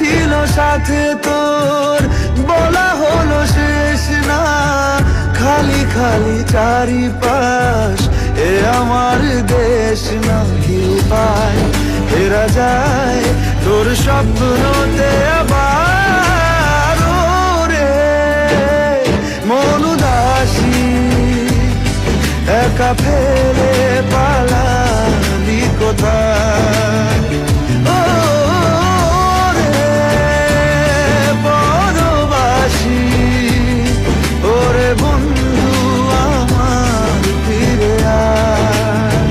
ছিল সাথে তোর, বলা হলো শেষ না। খালি খালি চারিপাশ, এ আমার দেশ না। কি উপায় ফেরা যায় তোর স্বপ্নতে আবার? রে মন উদাসী একা ফেলে পালালি কোথায়? ও রে পরবাসী, ওরে বন্ধু আমার ফিরে আয়।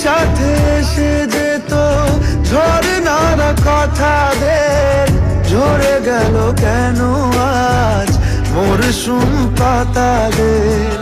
সাথে এসে যেত ঝরনার কথাদের, ঝরে গেল কেন আজ মরশুম পাতাদের?